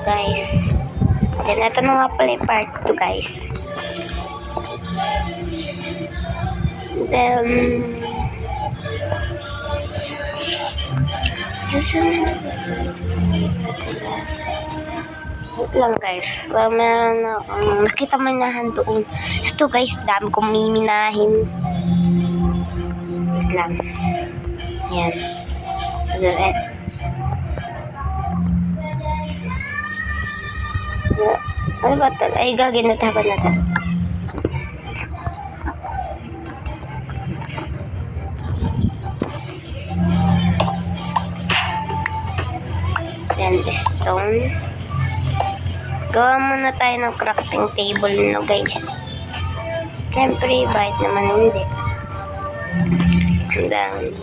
guys. Then, ito na nga pala yung part 2, guys. Then, susunod ba ito? Wait lang, guys. Para nakita minahan doon. Ito, guys, dami kong miminahin. Wait lang. Yan. Ano ba ito? Ay, gaginatapan na ito. Then, stone. Gawa muna tayo ng crafting table, no, guys. Siyempre, bakit naman hindi? And then,